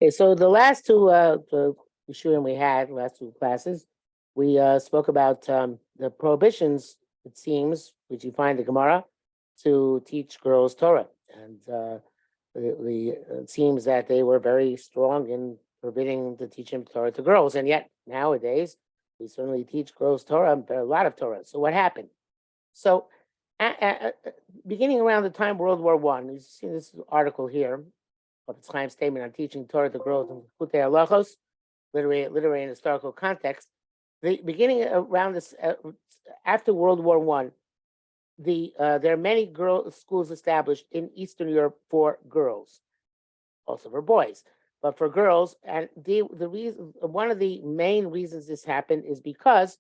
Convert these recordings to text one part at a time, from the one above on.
Okay, so the last two the Yeshurim we had, last two classes, we spoke about the prohibitions, it seems, which you find in the Gemara, to teach girls Torah. And it seems that they were very strong in forbidding the teaching Torah to girls. And yet, nowadays, we certainly teach girls Torah, a lot of Torah. So what happened? So, beginning around the time World War I, you see this article here, of its Chaim statement on teaching Torah to girls in Kutei Halachos, literary and historical context. The beginning around this after World War I, there are many schools established in Eastern Europe for girls, also for boys, but for girls. And the reason, one of the main reasons this happened is because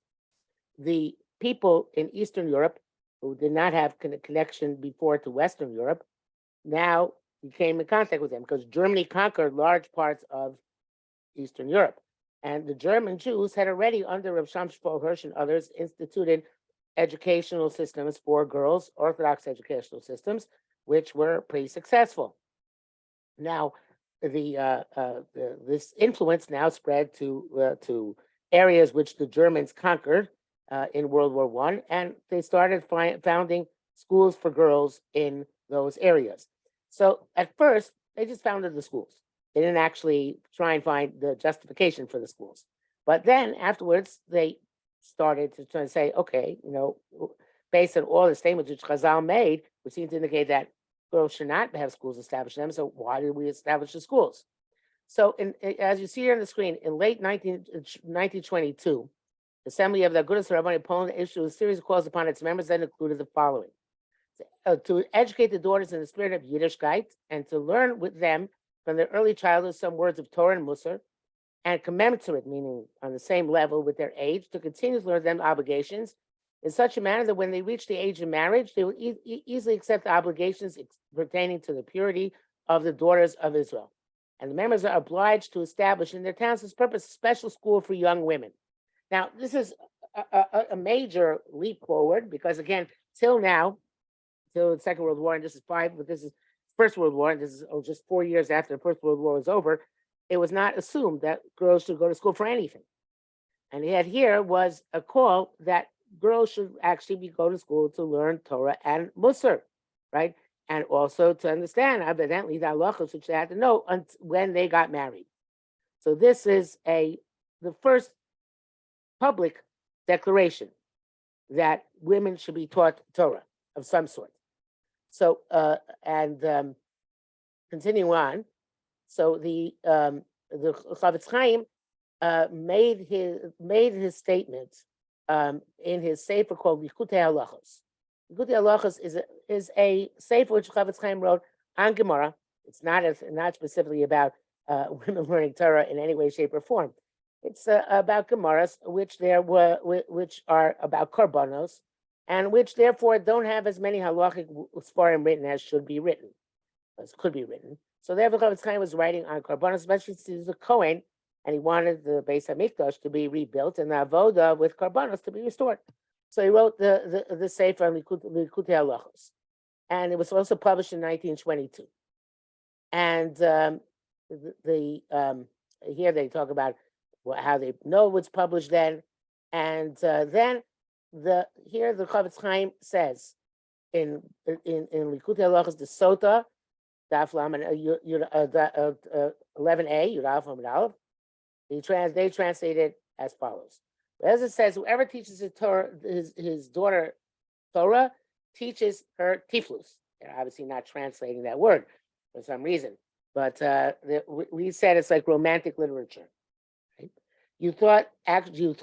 the people in Eastern Europe who did not have connection before to Western Europe now came in contact with them because Germany conquered large parts of Eastern Europe. And the German Jews had already, under Rav Shimshon Hirsch and others, instituted educational systems for girls, Orthodox educational systems, which were pretty successful. Now, this influence now spread to areas which the Germans conquered in World War I, and they started founding schools for girls in those areas. So at first, they just founded the schools. They didn't actually try and find the justification for the schools. But then afterwards, they started to try and say, okay, based on all the statements which Chazal made, which seem to indicate that girls should not have schools established them. So why did we establish the schools? So as you see here on the screen, in late 1922, the Assembly of the Agudas Rabbanim Poland issued a series of calls upon its members that included the following: to educate the daughters in the spirit of Yiddishkeit and to learn with them from their early childhood some words of Torah and Musar, and commensurate, meaning on the same level with their age, to continue to learn them obligations in such a manner that when they reach the age of marriage, they will easily accept the obligations pertaining to the purity of the daughters of Israel. And the members are obliged to establish in their towns this purpose a special school for young women. Now, this is a major leap forward because, again, till now, till the Second World War, and this is First World War, and this is just 4 years after the First World War was over, it was not assumed that girls should go to school for anything. And yet here was a call that girls should actually go to school to learn Torah and Musar, right? And also to understand, evidently, the halachos, which they had to know when they got married. So this is the first public declaration that women should be taught Torah of some sort. So, continuing on, so the Chavetz Chaim made his statement in his sefer called Likutei Halachos. Likutei Halachos is a sefer which Chavetz Chaim wrote on Gemara. It's not specifically about women learning Torah in any way, shape, or form. It's about Gemaras which are about korbanos, and which therefore don't have as many halachic svarim written as could be written. So therefore, Chavetz Chaim was writing on korbanos, especially since he was a Kohen, and he wanted the Beis Hamikdash to be rebuilt and the avoda with korbanos to be restored. So he wrote the sefer on Likutei Halachos, and it was also published in 1922. And here they talk about how they know what's published then, and then here the Chavetz Chaim says in Likutei Halachos the Sota Daf Lamed 11a Yud Aleph Aleph. They translate it as follows. As it says, whoever teaches his daughter Torah teaches her tiflus. They're obviously not translating that word for some reason, but we said it's like romantic literature. Right? You thought actual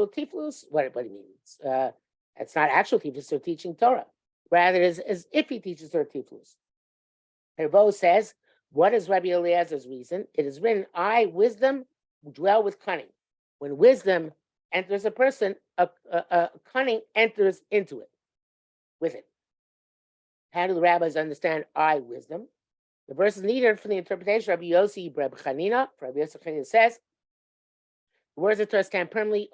tiflus? What do you mean? It's not actual tiflus. They're teaching Torah. Rather, it is as if he teaches her tiflus. Herbo says, what is Rabbi Eliezer's reason? It is written, I, wisdom, dwell with cunning. When wisdom enters a person, a cunning enters into it, with it. How do the rabbis understand I, wisdom? The verse is needed for the interpretation of Rabbi Yossi Reb Chanina. Rabbi Yossi Chanina says, the words of Torah stand permanently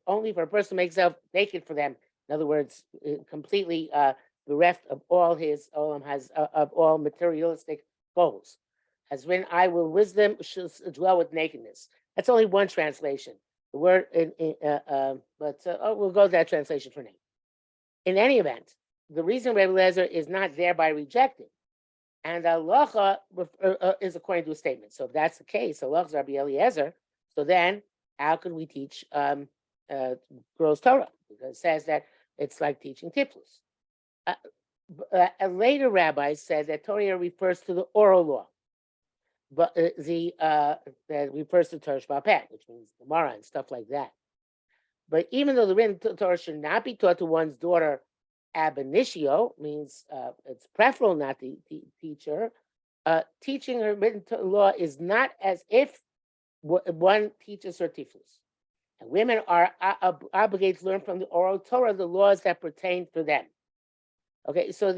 only for a person who makes himself naked for them. In other words, completely bereft of all his of all materialistic goals. As when I will wisdom shall dwell with nakedness. That's only one translation. The word, we'll go to that translation for now. In any event, the reason Rebbe Eliezer is not thereby rejected, and halacha is according to a statement. So if that's the case, halacha is Rabbi Eliezer. So then, how can we teach girls Torah? Because it says that it's like teaching tiflus. Later rabbis said that Torah refers to the oral law, but that refers to Torah Sheba'al Peh, which means the Gemara and stuff like that. But even though the written Torah should not be taught to one's daughter ab initio, means it's preferable not to teach her, teaching her written law is not as if one teaches her tiflus. And women are obligated to learn from the oral Torah the laws that pertain to them. Okay, so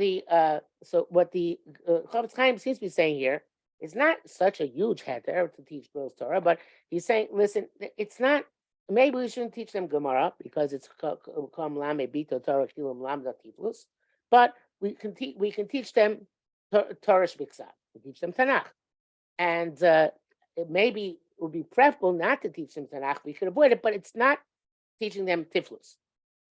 what the Chofetz Chaim seems to be saying here is not such a huge heter to teach girls Torah, but he's saying, listen, it's not. Maybe we shouldn't teach them Gemara because it's kam lame bito Torah kilum lamda tiflus, but we can teach them Torah shbiksav. We teach them Tanakh, and it would be preferable not to teach them Tanakh. We could avoid it, but it's not teaching them tiflus.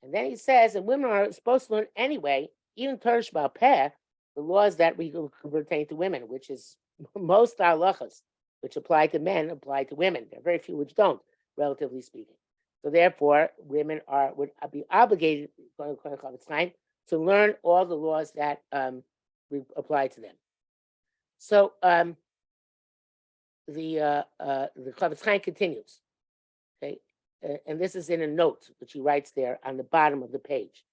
And then he says, and women are supposed to learn anyway, even Torah Sheba'al Peh, the laws that we pertain to women, which is most halachas, which apply to men, apply to women. There are very few which don't, relatively speaking. So therefore, women would be obligated, to learn all the laws that apply to them. So the Chofetz Chaim continues, okay, and this is in a note which he writes there on the bottom of the page.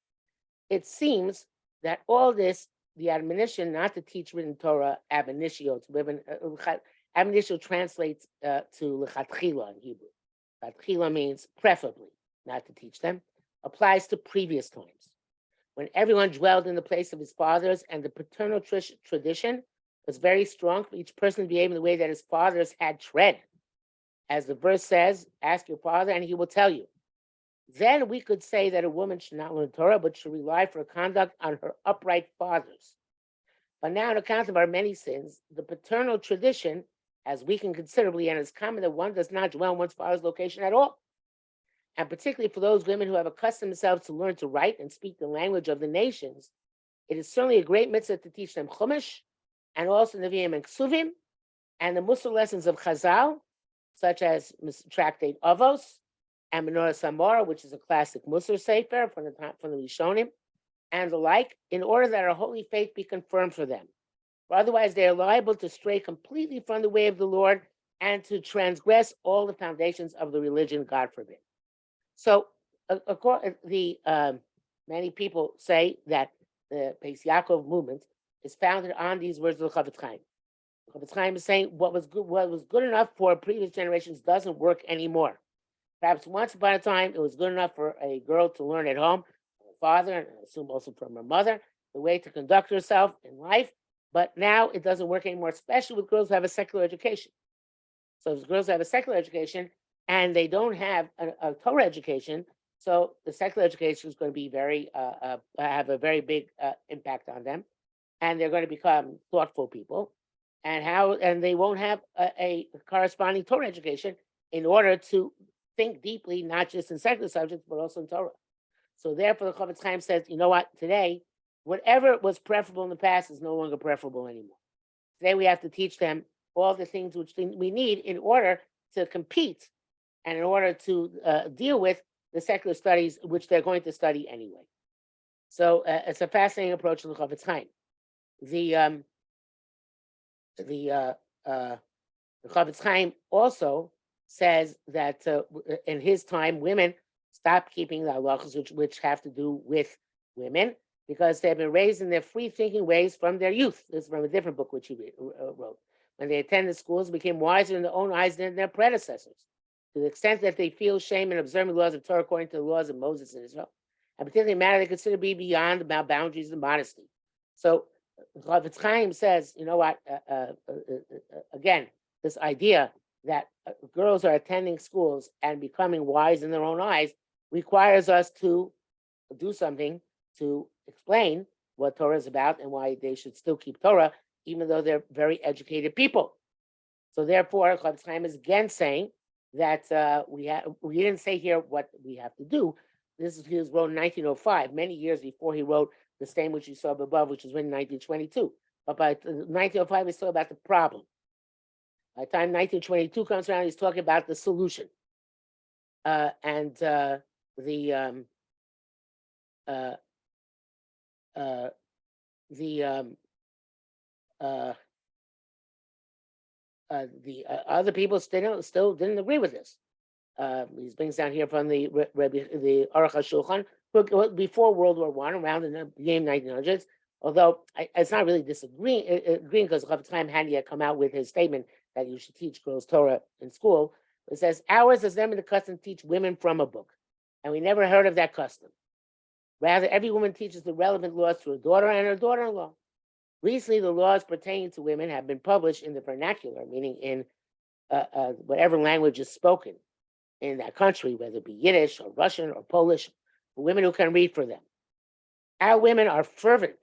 It seems that all this, the admonition not to teach written Torah ab initio to women, ab initio translates to lechatchila in Hebrew. Lechatchila means preferably not to teach them, applies to previous times, when everyone dwelled in the place of his fathers, and the paternal tradition was very strong for each person to behave in the way that his fathers had tread. As the verse says, ask your father and he will tell you. Then we could say that a woman should not learn Torah, but should rely for conduct on her upright fathers. But now, on account of our many sins, the paternal tradition has weakened considerably, and it's common that one does not dwell in one's father's location at all. And particularly for those women who have accustomed themselves to learn to write and speak the language of the nations, it is certainly a great mitzvah to teach them Chumash, and also Nevi'im and Ksuvim, and the Musar lessons of Chazal, such as Tractate Avos, and Menorah Samora, which is a classic Musar Sefer from the Rishonim, and the like, in order that our holy faith be confirmed for them. For otherwise, they are liable to stray completely from the way of the Lord and to transgress all the foundations of the religion, God forbid. So, many people say that the Beis Yaakov movement is founded on these words of the Chofetz Chaim. The Chofetz Chaim is saying what was good enough for previous generations doesn't work anymore. Perhaps once upon a time, it was good enough for a girl to learn at home from her father, and I assume also from her mother, the way to conduct herself in life. But now it doesn't work anymore, especially with girls who have a secular education. So if girls have a secular education and they don't have a Torah education, so the secular education is going to be have a very big impact on them, and they're going to become thoughtful people, and they won't have a corresponding Torah education in order to think deeply, not just in secular subjects, but also in Torah. So therefore, the Chofetz Chaim says, you know what, today, whatever was preferable in the past is no longer preferable anymore. Today we have to teach them all the things which we need in order to compete and in order to deal with the secular studies, which they're going to study anyway. So it's a fascinating approach to the Chofetz Chaim. The Chofetz Chaim also says that in his time, women stopped keeping the halachos which have to do with women because they have been raised in their free-thinking ways from their youth. This is from a different book which he wrote. When they attended schools, became wiser in their own eyes than their predecessors, to the extent that they feel shame in observing the laws of Torah according to the laws of Moses and Israel, and particularly a matter they consider to be beyond the boundaries of modesty. So Chofetz Chaim says, you know what, again, this idea that girls are attending schools and becoming wise in their own eyes requires us to do something to explain what Torah is about and why they should still keep Torah, even though they're very educated people. So therefore, Chavetz Chaim is again saying that we didn't say here what we have to do. He was wrote in 1905, many years before he wrote the same which you saw above, which was written in 1922. But by 1905, he's talking about the problem. By the time 1922 comes around, he's talking about the solution. And the other people still didn't agree with this. He brings down here from the Aruch HaShulchan before World War I, around in the beginning 1900s. Although it's not really agreeing because Chavetz Chaim hadn't yet come out with his statement that you should teach girls Torah in school. It says, ours is never the custom to teach women from a book. And we never heard of that custom. Rather, every woman teaches the relevant laws to her daughter and her daughter-in-law. Recently, the laws pertaining to women have been published in the vernacular, meaning in whatever language is spoken in that country, whether it be Yiddish or Russian or Polish, for women who can read for them. Our women are fervent,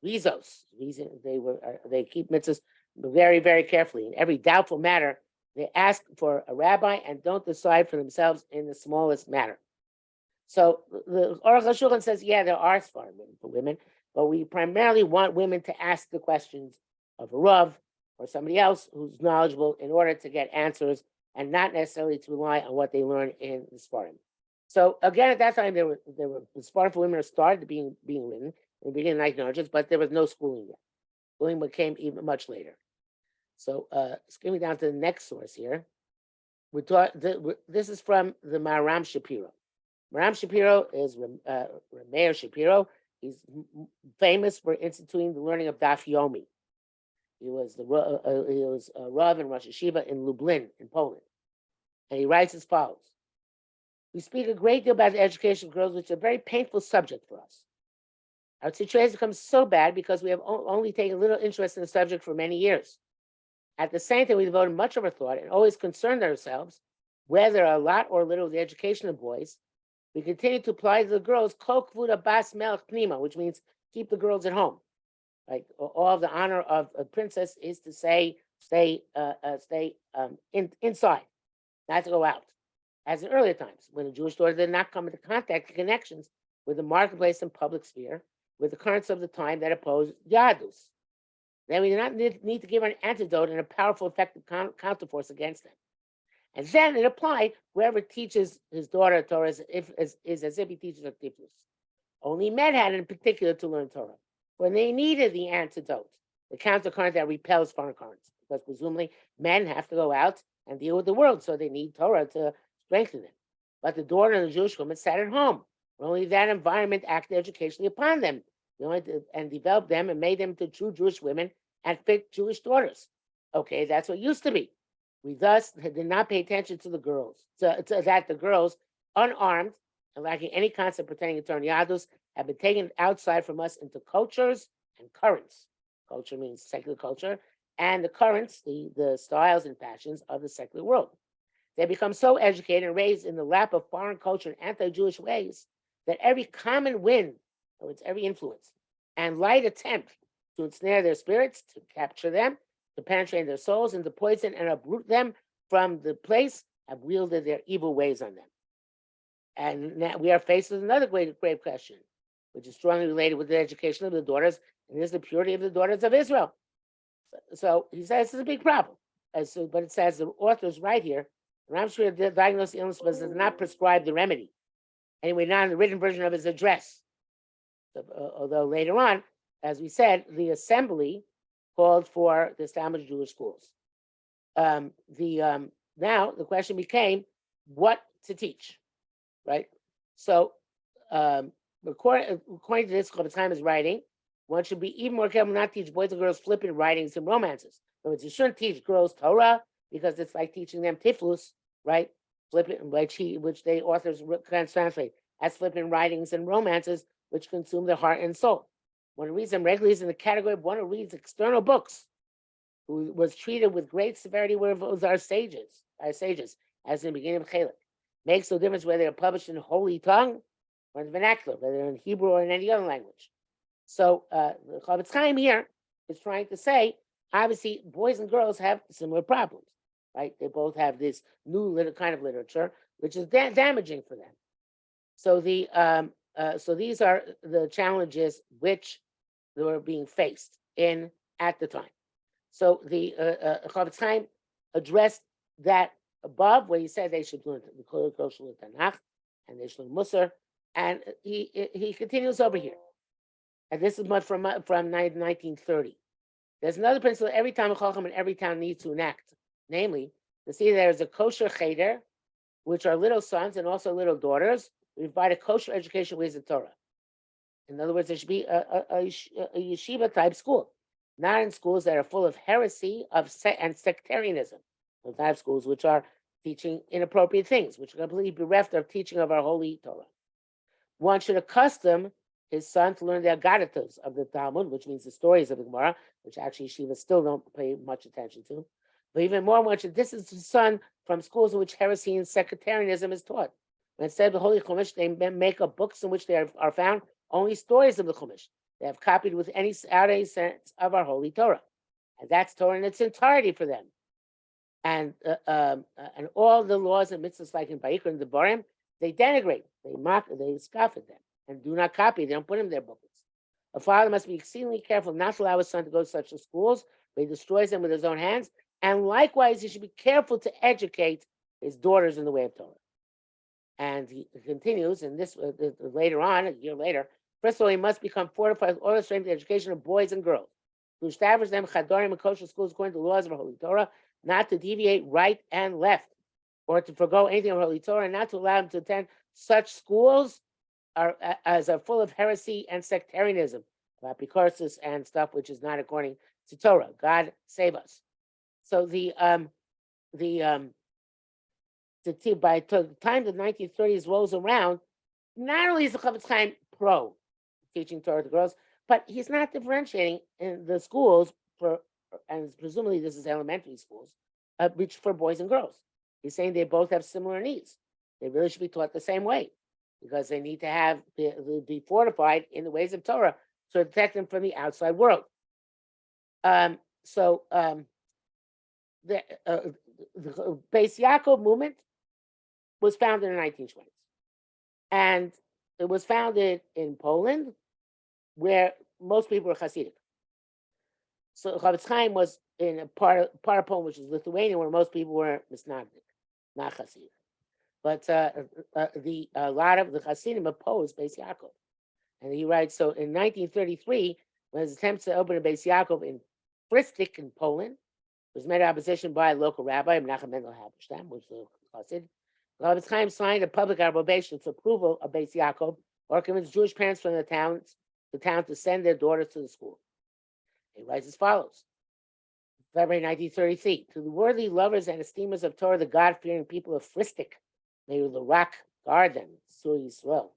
rizos. They keep mitzvahs very, very carefully. In every doubtful matter, they ask for a rabbi and don't decide for themselves in the smallest matter. So the Aruch HaShulchan says, yeah, there are svarim for women, but we primarily want women to ask the questions of a rav or somebody else who's knowledgeable in order to get answers and not necessarily to rely on what they learn in the svarim. So again, at that time, the svarim for women started being written in the beginning of the 1900s, but there was no schooling yet. Schooling came even much later. So skimming down to the next source here, this is from the Maharam Shapiro. Maharam Shapiro is Meir Shapiro. He's famous for instituting the learning of Daf Yomi. He was a Rav in Rosh Yeshiva in Lublin, in Poland. And he writes as follows. We speak a great deal about the education of girls, which is a very painful subject for us. Our situation becomes so bad because we have only taken little interest in the subject for many years. At the same time, we devoted much of our thought and always concerned ourselves, whether a lot or little of the education of boys. We continue to apply to the girls kol kvuda bas melech pnima, which means keep the girls at home. Like all of the honor of a princess is to stay inside, not to go out. As in earlier times, when a Jewish daughter did not come into contact and connections with the marketplace and public sphere, with the currents of the time that oppose Yadus. Then we do not need to give her an antidote and a powerful, effective counterforce against them. And then it applied whoever teaches his daughter Torah is as if he teaches her tiflus. Only men had in particular to learn Torah when they needed the antidote, the countercurrent that repels foreign currents, because presumably men have to go out and deal with the world, so they need Torah to strengthen them. But the daughter and the Jewish woman sat at home. Only that environment acted educationally upon them, and developed them and made them to true Jewish women and fit Jewish daughters. Okay, that's what used to be. We thus did not pay attention to the girls, to that the girls, unarmed and lacking any concept pertaining to Torah Yadus, have been taken outside from us into cultures and currents. Culture means secular culture, and the currents, the styles and passions of the secular world. They become so educated and raised in the lap of foreign culture and anti-Jewish ways that every common wind, or it's every influence, and light attempt to ensnare their spirits, to capture them, to penetrate their souls, and to poison and uproot them from the place, have wielded their evil ways on them. And now we are faced with another grave question, which is strongly related with the education of the daughters, and is the purity of the daughters of Israel. So he says it's a big problem. But it says the author's right here, Ram Shapiro diagnosed the illness but does not prescribe the remedy. Anyway, not in the written version of his address. Although later on, as we said, the assembly called for the established Jewish schools. Now the question became what to teach, right? So according to this, Chavetz Chaim is writing, one should be even more careful not to teach boys and girls flippant writings and romances. In other words, you shouldn't teach girls Torah because it's like teaching them tiflus, right? Flippant, which they authors translate as flippant writings and romances, which consume their heart and soul. One reads them regularly is in the category of one who reads external books, who was treated with great severity with our sages, as in the beginning of Chelek. Makes no difference whether they're published in holy tongue or in vernacular, whether in Hebrew or in any other language. So the Chavetz Chaim here is trying to say obviously boys and girls have similar problems, right? They both have this kind of literature, which is damaging for them. So so these are the challenges which were being faced in at the time. So the Chavetz Chaim addressed that above, where he said they should learn the Tanakh and they should learn Musar, and he continues over here, and this is much from 1930. There's another principle every time a Chacham in every town needs to enact, namely to see there's a kosher cheder, which are little sons and also little daughters. We provide a kosher education ways of Torah. In other words, there should be a yeshiva type school, not in schools that are full of heresy and sectarianism. Those type of schools which are teaching inappropriate things, which are completely bereft of teaching of our holy Torah. One should accustom his son to learn the Agadatos of the Talmud, which means the stories of the Gemara, which actually yeshivas still don't pay much attention to. But even more, one should distance his son from schools in which heresy and sectarianism is taught. Instead of the Holy Chumash, they make up books in which there are found only stories of the Chumash. They have copied with any sense of our holy Torah, and that's Torah in its entirety for them. And all the laws and mitzvahs, like in Vayikra and the Barim, they denigrate, they mock, they scoff at them, and do not copy. They don't put them in their books. A father must be exceedingly careful not to allow his son to go to such schools where he destroys them with his own hands. And likewise, he should be careful to educate his daughters in the way of Torah. And he continues, and this later on, a year later, first of all, he must become fortified with all the strength of the education of boys and girls, to establish them chadorim and kosher schools according to the laws of our holy Torah, not to deviate right and left, or to forego anything of holy Torah, and not to allow them to attend such schools as are full of heresy and sectarianism, apicorsis and stuff which is not according to Torah. God save us. So by the time the 1930s rolls around, not only is the Chavetz Chaim pro teaching Torah to girls, but he's not differentiating in the schools and presumably this is elementary schools, which for boys and girls. He's saying they both have similar needs. They really should be taught the same way because they need to be fortified in the ways of Torah to protect them from the outside world. The Beis Yaakov movement was founded in the 1920s. And it was founded in Poland, where most people were Hasidic. So Chavetz Chaim was in a part of Poland, which is Lithuania, where most people were Misnagdic, not Hasidic. But a lot of the Hasidim opposed Beis Yaakov. And he writes, so in 1933, when his attempts to open a Beis Yaakov in Fristik in Poland, was met opposition by a local rabbi, Menachem Mendel Halberstam, which was a Hasid. Chavetz Chaim signed a public approbation for approval of Beis Yaakov, or convinced Jewish parents from the town to send their daughters to the school. He writes as follows. February 1933, to the worthy lovers and esteemers of Torah, the God-fearing people of Fristik, may the rock guard them, Sur Yisrael.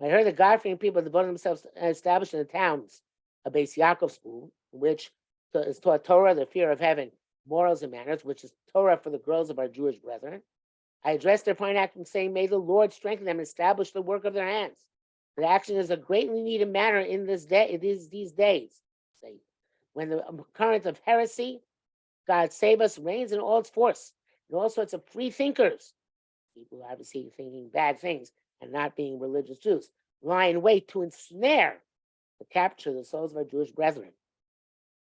I heard the God-fearing people devoted themselves to establish in the towns a Beis Yaakov school, which is taught Torah, the fear of heaven, morals and manners, which is Torah for the girls of our Jewish brethren. I addressed their fine action, saying, may the Lord strengthen them and establish the work of their hands. The action is a greatly needed matter in these days. Say, when the current of heresy, God save us, reigns in all its force, and all sorts of free thinkers, people obviously thinking bad things and not being religious Jews, lie in wait to ensnare, to capture the souls of our Jewish brethren.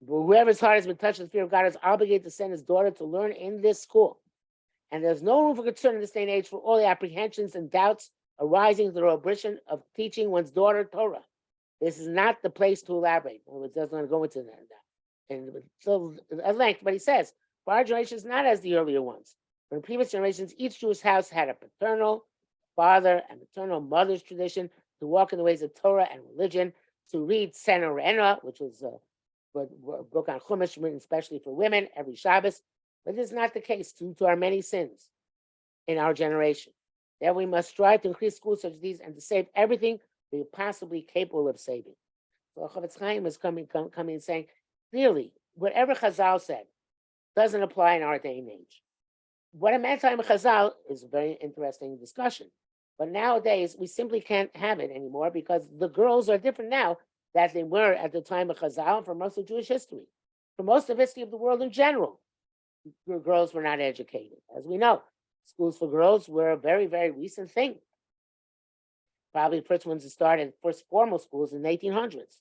But whoever's heart has been touched with the fear of God is obligated to send his daughter to learn in this school. And there's no room for concern in this day and age for all the apprehensions and doubts arising through the omission of teaching one's daughter Torah. This is not the place to elaborate. It doesn't want to go into that. And so at length, but he says, for our generation is not as the earlier ones. For in previous generations, each Jewish house had a paternal father and maternal mother's tradition to walk in the ways of Torah and religion, to read Senorena, which was a book on Chumash written especially for women every Shabbos. But this is not the case due to our many sins in our generation. That we must strive to increase schools such as these and to save everything we are possibly capable of saving. So Chavetz Chaim is coming and saying, clearly, whatever Chazal said doesn't apply in our day and age. What it meant time of Chazal is a very interesting discussion. But nowadays, we simply can't have it anymore because the girls are different now than they were at the time of Chazal for most of Jewish history. for most of the history of the world in general, girls were not educated. As we know, schools for girls were a very, very recent thing. Probably the first ones that started, first formal schools in the 1800s.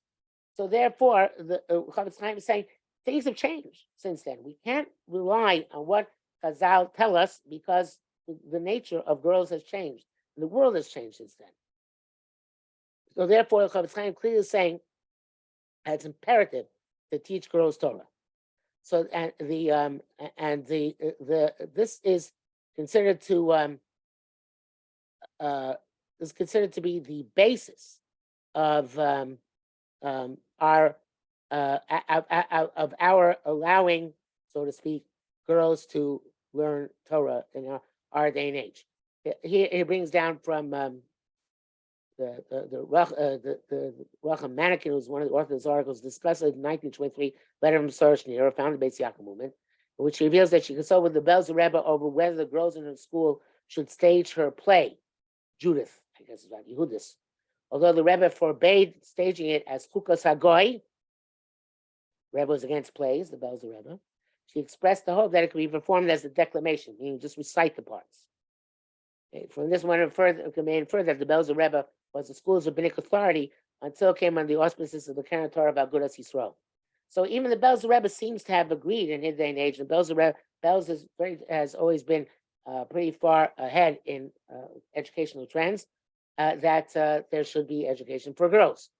So therefore, the Chavetz Chaim is saying things have changed since then. We can't rely on what Chazal tell us because the nature of girls has changed. And the world has changed since then. So therefore, Chavetz Chaim clearly is saying that it's imperative to teach girls Torah. So this is considered to be the basis of our allowing, so to speak, girls to learn Torah in our day and age. He brings down from the Racham Manikin, who's one of the Orthodox articles, discussed in 1923 letter from Sarah Schneer, founded by the Yaakov movement, which reveals that she consulted with the Belzer Rebbe over whether the girls in her school should stage her play, Judith, I guess it's about Yehudis. Although the Rebbe forbade staging it as Chukas Hagoy, Rebbe was against plays, the Belzer Rebbe, she expressed the hope that it could be performed as a declamation, meaning just recite the parts. Okay, from this one, it can be inferred that the Belzer Rebbe was the school's rabbinic authority until it came under the auspices of the Keren Torah of Agudas Yisrael. So even the Belzer Rebbe seems to have agreed in his day and age. The Belzer has always been pretty far ahead in educational trends, that there should be education for girls.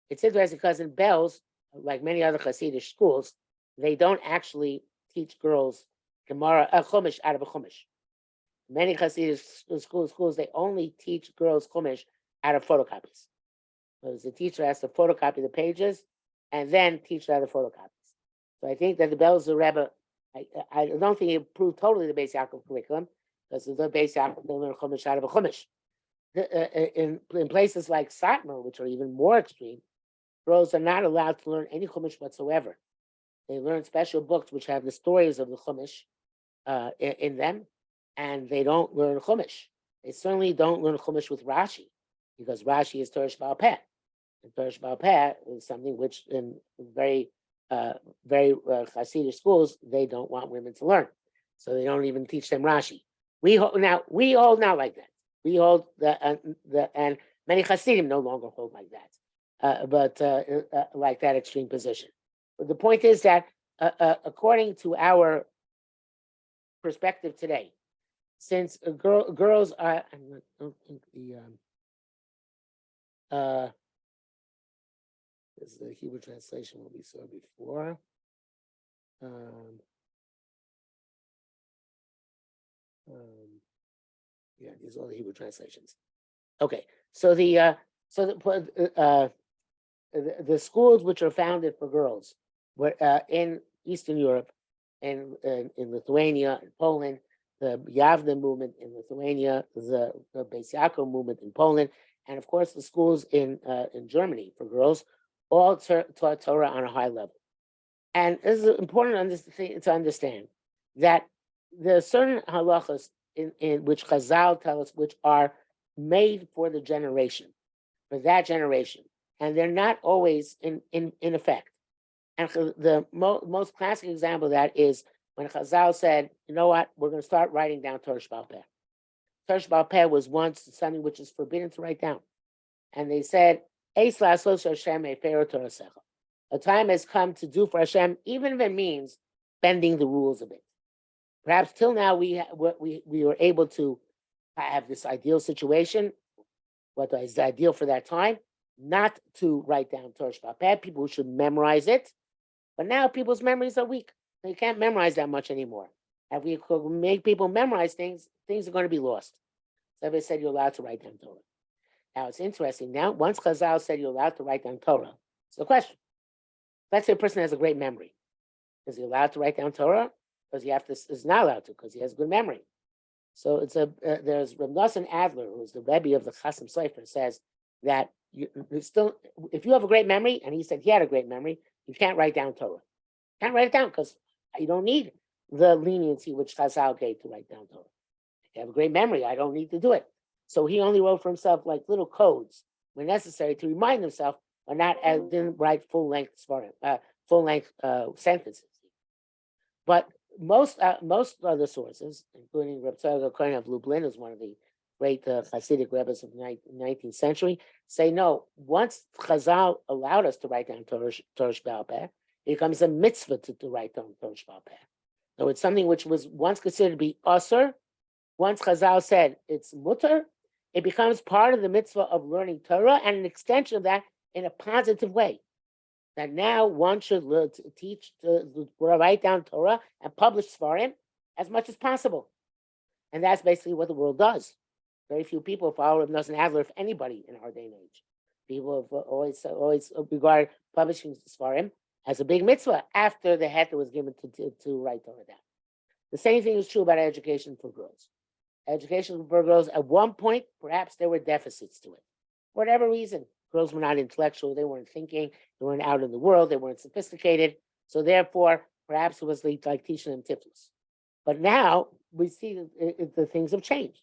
It's interesting because in Belz, like many other Hasidic schools, they don't actually teach girls Gemara, Chumash out of a Chumash. Many Hasidic schools, they only teach girls Chumash out of photocopies. So the teacher has to photocopy the pages and then teach out of photocopies. So I think that the Belzer Rebbe, I don't think he approved totally the Beis Yaakov curriculum, because the Beis Yaakov, they learn Chumash out of a Chumash. In places like Satmar, which are even more extreme, girls are not allowed to learn any Chumash whatsoever. They learn special books which have the stories of the Chumash in them, and they don't learn Chumash. They certainly don't learn Chumash with Rashi, because Rashi is Torah Sheba'al Peh. And Torah Sheba'al Peh is something which in very Hasidic schools, they don't want women to learn. So they don't even teach them Rashi. We hold not like that. We hold and many Hasidim no longer hold like that, but like that extreme position. But the point is that according to our perspective today, since girls are, I don't think this is the Hebrew translation what we saw before. Yeah, these are all the Hebrew translations. Okay, so the schools which are founded for girls were in Eastern Europe, and in Lithuania, and Poland, the Yavne movement in Lithuania, the Beis Yaakov movement in Poland, and of course the schools in Germany for girls, all taught Torah on a high level. And this is important to understand that there are certain halachas in which Chazal tell us which are made for the generation, for that generation, and they're not always in effect. And the most classic example of that is when Chazal said, you know what, we're going to start writing down Torah Sheba'al Peh. Torah Sheba'al Peh was once something which is forbidden to write down. And they said, Eis la'asos Hashem eifero Torasecha. A time has come to do for Hashem, even if it means bending the rules a bit. Perhaps till now we were able to have this ideal situation, what is ideal for that time, not to write down Torah Sheba'al Peh, people who should memorize it. But now people's memories are weak. They can't memorize that much anymore. If we could make people memorize things are going to be lost. So everybody said you're allowed to write down Torah. Now it's interesting. Now, once Chazal said you're allowed to write down Torah, so the question, let's say a person has a great memory. Is he allowed to write down Torah? Because is not allowed to, because he has good memory. So there's Reb Nosson Adler, who's the Rebbe of the Chasam Sofer, says that if you have a great memory, and he said he had a great memory, you can't write down Torah. You can't write it down because you don't need the leniency which Chazal gave to write down Torah. If you have a great memory, I don't need to do it. So he only wrote for himself like little codes when necessary to remind himself, but didn't write full length sentences. But most other sources, including Reb Tzadok Kohen of Lublin, who's one of the great Hasidic rabbis of the 19th century, say no. Once Chazal allowed us to write down Torah Sheba'al Peh, it becomes a mitzvah to write down Torah Sheba'al Peh. So it's something which was once considered to be usur. Once Chazal said it's mutter, it becomes part of the mitzvah of learning Torah and an extension of that in a positive way. That now one should learn to teach, to write down Torah and publish Sfarim as much as possible. And that's basically what the world does. Very few people follow Reb Nosson Adler, if anybody, in our day and age. People have always regard publishing Sfarim as a big mitzvah after the heter was given to write Torah down. The same thing is true about education for girls. Education for girls, at one point, perhaps there were deficits to it. For whatever reason, girls were not intellectual, they weren't thinking, they weren't out in the world, they weren't sophisticated. So therefore, perhaps it was like teaching them tiflis. But now we see the things have changed.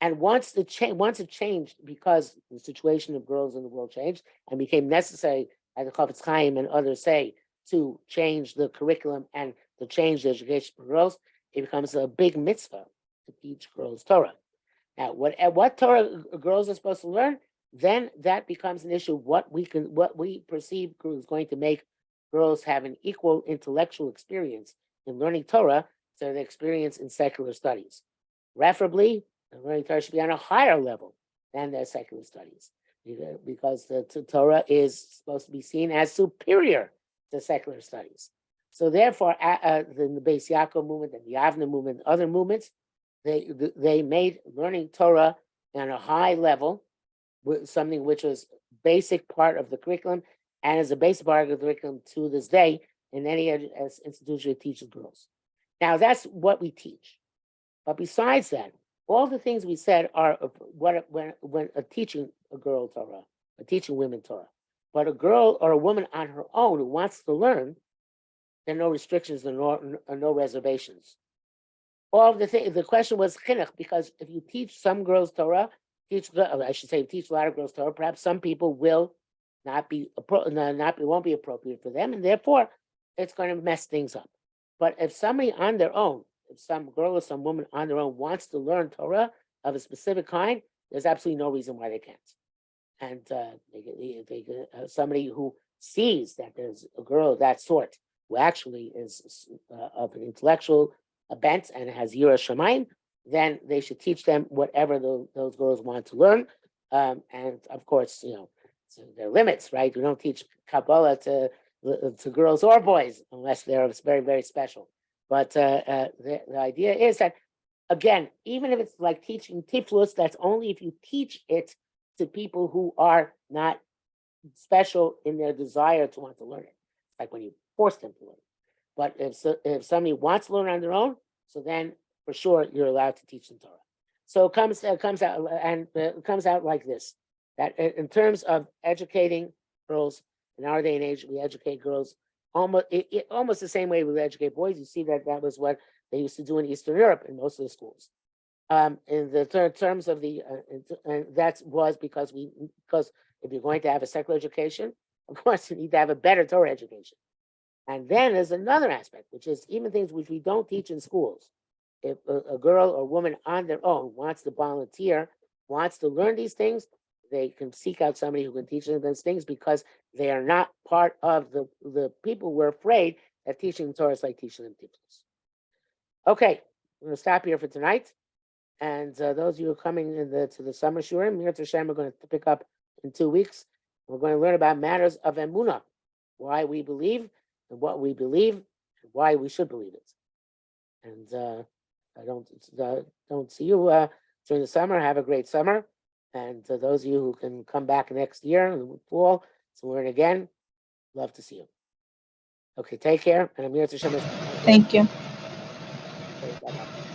And once it changed, because the situation of girls in the world changed and became necessary, as the Chafetz Chaim and others say, to change the curriculum and to change the education for girls, it becomes a big mitzvah to teach girls Torah. Now, what Torah girls are supposed to learn, then that becomes an issue of what we perceive is going to make girls have an equal intellectual experience in learning Torah to the experience in secular studies. Preferably, learning Torah should be on a higher level than their secular studies, because the Torah is supposed to be seen as superior to secular studies. So therefore, in the Beis Yaakov movement and the Avner movement, and other movements, they made learning Torah on a high level, something which was basic part of the curriculum, and is a basic part of the curriculum to this day in any institution that teaches girls. Now that's what we teach. But besides that, all the things we said are when teaching a girl Torah, teaching women Torah. But a girl or a woman on her own who wants to learn, there are no restrictions and no reservations. All of the question was chinuch, because if you teach some girls Torah, teach a lot of girls Torah, perhaps some people will won't be appropriate for them, and therefore it's going to mess things up. But if somebody on their own, if some girl or some woman on their own wants to learn Torah of a specific kind, there's absolutely no reason why they can't. And somebody who sees that there's a girl of that sort who actually is of an intellectual bent and has Yira Shamayim, then they should teach them whatever those girls want to learn. And of course, so there are limits, right? We don't teach Kabbalah to girls or boys unless they're very, very special. But the idea is that, again, even if it's like teaching tiflus, that's only if you teach it to people who are not special in their desire to want to learn it. It's like when you force them to learn it. But if somebody wants to learn on their own, so then for sure you're allowed to teach them Torah. So it comes out like this: that in terms of educating girls in our day and age, we educate girls almost the same way we educate boys. You see that was what they used to do in Eastern Europe in most of the schools. In the terms of and that was because if you're going to have a secular education, of course you need to have a better Torah education. And then there's another aspect, which is even things which we don't teach in schools. If a girl or woman on their own wants to volunteer, wants to learn these things, they can seek out somebody who can teach them those things, because they are not part of the people who are afraid that teaching the Torah is like teaching them tiflus. Okay, we're going to stop here for tonight. And those of you who are coming to the summer shurim, Mir Hashem, we're going to pick up in 2 weeks. We're going to learn about matters of emunah, why we believe and what we believe and why we should believe it. And I don't see you during the summer. Have a great summer. And those of you who can come back next year in the fall to learn again, love to see you. Okay, take care. And Amir Hashem. Thank you. Okay, bye-bye.